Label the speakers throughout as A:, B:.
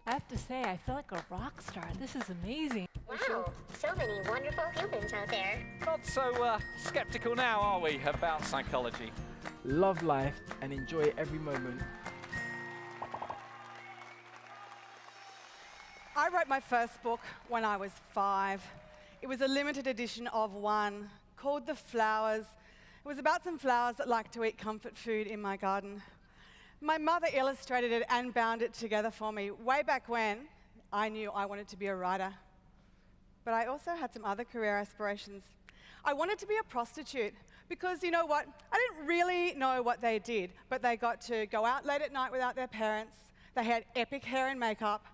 A: I have to say, I feel like a rock star. This is amazing.
B: Wow, so many wonderful humans out there.
C: Not so skeptical now, are we, about psychology?
D: Love life and enjoy every moment.
E: I wrote my first book when I was 5. It was a limited edition of one called The Flowers. It was about some flowers that like to eat comfort food in my garden. My mother illustrated it and bound it together for me way back when I knew I wanted to be a writer. But I also had some other career aspirations. I wanted to be a prostitute because, you know what, I didn't really know what they did, but they got to go out late at night without their parents, they had epic hair and makeup,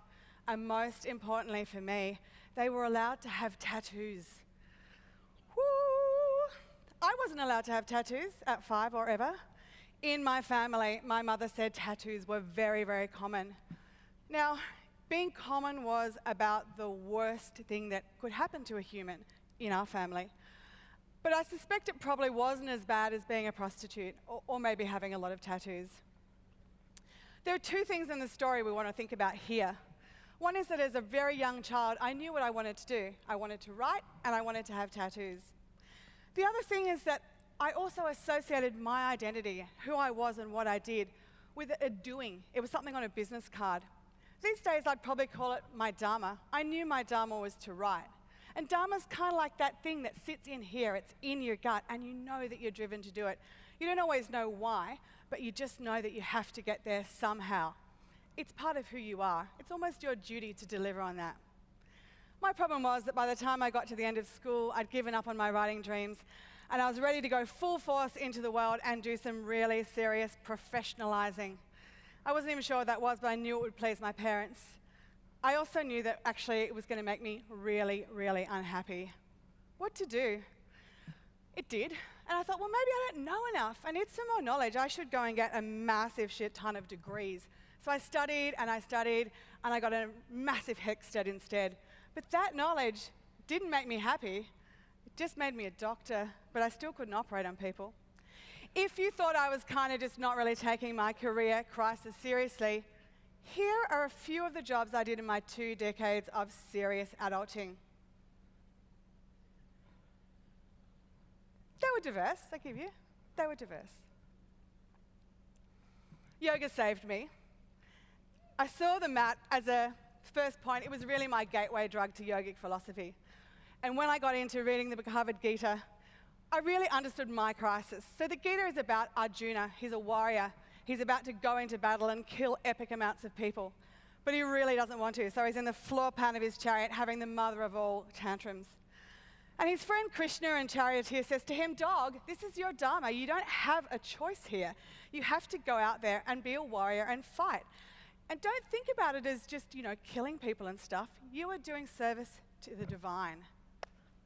E: and most importantly for me, they were allowed to have tattoos. Woo! I wasn't allowed to have tattoos at 5 or ever. In my family, my mother said tattoos were very, very common. Now, being common was about the worst thing that could happen to a human in our family. But I suspect it probably wasn't as bad as being a prostitute or maybe having a lot of tattoos. There are two things in the story we want to think about here. One is that as a very young child, I knew what I wanted to do. I wanted to write and I wanted to have tattoos. The other thing is that I also associated my identity, who I was and what I did, with a doing. It was something on a business card. These days, I'd probably call it my dharma. I knew my dharma was to write. And dharma's kind of like that thing that sits in here. It's in your gut, and you know that you're driven to do it. You don't always know why, but you just know that you have to get there somehow. It's part of who you are. It's almost your duty to deliver on that. My problem was that by the time I got to the end of school, I'd given up on my writing dreams, and I was ready to go full force into the world and do some really serious professionalizing. I wasn't even sure what that was, but I knew it would please my parents. I also knew that actually it was going to make me really, really unhappy. What to do? It did. And I thought, well, maybe I don't know enough. I need some more knowledge. I should go and get a massive shit ton of degrees. So I studied, and I got a massive HECSTED instead. But that knowledge didn't make me happy. It just made me a doctor, but I still couldn't operate on people. If you thought I was kind of just not really taking my career crisis seriously, here are a few of the jobs I did in my 2 decades of serious adulting. They were diverse, I give you. They were diverse. Yoga saved me. I saw the mat as a first point. It was really my gateway drug to yogic philosophy. And when I got into reading the Bhagavad Gita, I really understood my crisis. So the Gita is about Arjuna. He's a warrior. He's about to go into battle and kill epic amounts of people. But he really doesn't want to. So he's in the floor pan of his chariot having the mother of all tantrums. And his friend Krishna and charioteer says to him, dog, this is your dharma. You don't have a choice here. You have to go out there and be a warrior and fight. And don't think about it as just, killing people and stuff. You are doing service to the divine.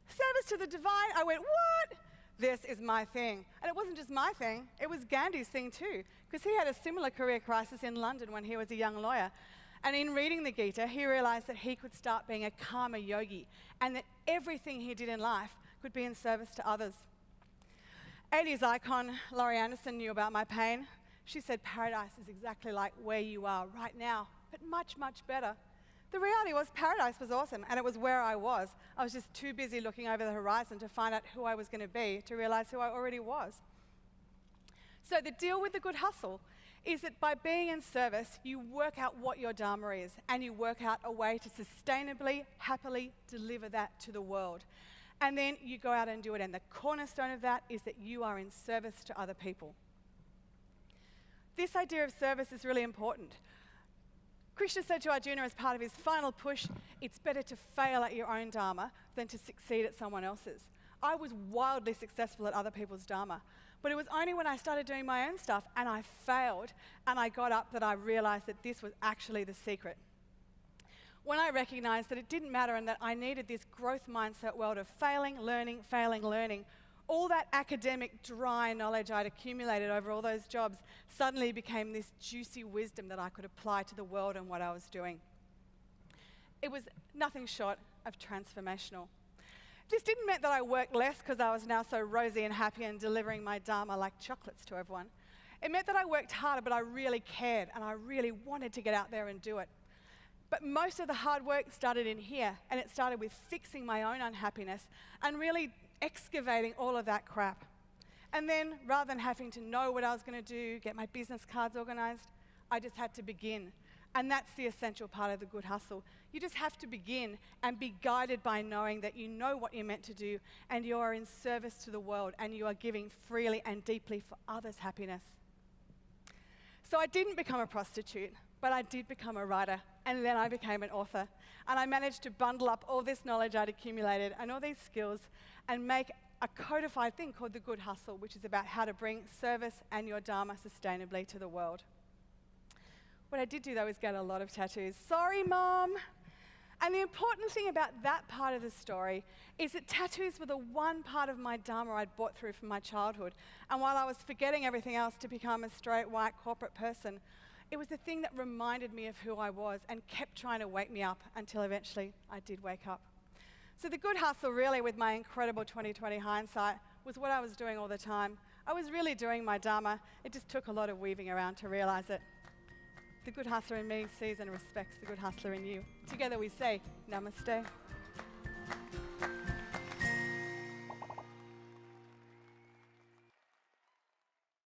E: Service to the divine? I went, what? This is my thing. And it wasn't just my thing, it was Gandhi's thing too, because he had a similar career crisis in London when he was a young lawyer. And in reading the Gita, he realized that he could start being a karma yogi and that everything he did in life could be in service to others. 80s icon Laurie Anderson knew about my pain. She said paradise is exactly like where you are right now, but much, much better. The reality was paradise was awesome, and it was where I was. I was just too busy looking over the horizon to find out who I was going to be, to realize who I already was. So the deal with the good hustle is that by being in service, you work out what your dharma is, and you work out a way to sustainably, happily deliver that to the world. And then you go out and do it, and the cornerstone of that is that you are in service to other people. This idea of service is really important. Krishna said to Arjuna as part of his final push, it's better to fail at your own dharma than to succeed at someone else's. I was wildly successful at other people's dharma, but it was only when I started doing my own stuff and I failed and I got up that I realized that this was actually the secret. When I recognized that it didn't matter and that I needed this growth mindset world of failing, learning, all that academic dry knowledge I'd accumulated over all those jobs suddenly became this juicy wisdom that I could apply to the world and what I was doing. It was nothing short of transformational. This didn't mean that I worked less because I was now so rosy and happy and delivering my dharma like chocolates to everyone. It meant that I worked harder, but I really cared and I really wanted to get out there and do it. But most of the hard work started in here, and it started with fixing my own unhappiness and really excavating all of that crap. And then, rather than having to know what I was going to do, get my business cards organized, I just had to begin. And that's the essential part of the Good Hustle. You just have to begin and be guided by knowing that you know what you're meant to do and you are in service to the world and you are giving freely and deeply for others' happiness. So I didn't become a prostitute, but I did become a writer, and then I became an author. And I managed to bundle up all this knowledge I'd accumulated and all these skills and make a codified thing called the Good Hustle, which is about how to bring service and your Dharma sustainably to the world. What I did do, though, is get a lot of tattoos. Sorry, Mom. And the important thing about that part of the story is that tattoos were the one part of my Dharma I'd brought through from my childhood. And while I was forgetting everything else to become a straight, white corporate person, it was the thing that reminded me of who I was and kept trying to wake me up until eventually I did wake up. So the Good Hustle, really, with my incredible 2020 hindsight, was what I was doing all the time. I was really doing my Dharma. It just took a lot of weaving around to realize it. The Good Hustler in me sees and respects the Good Hustler in you. Together we say, Namaste.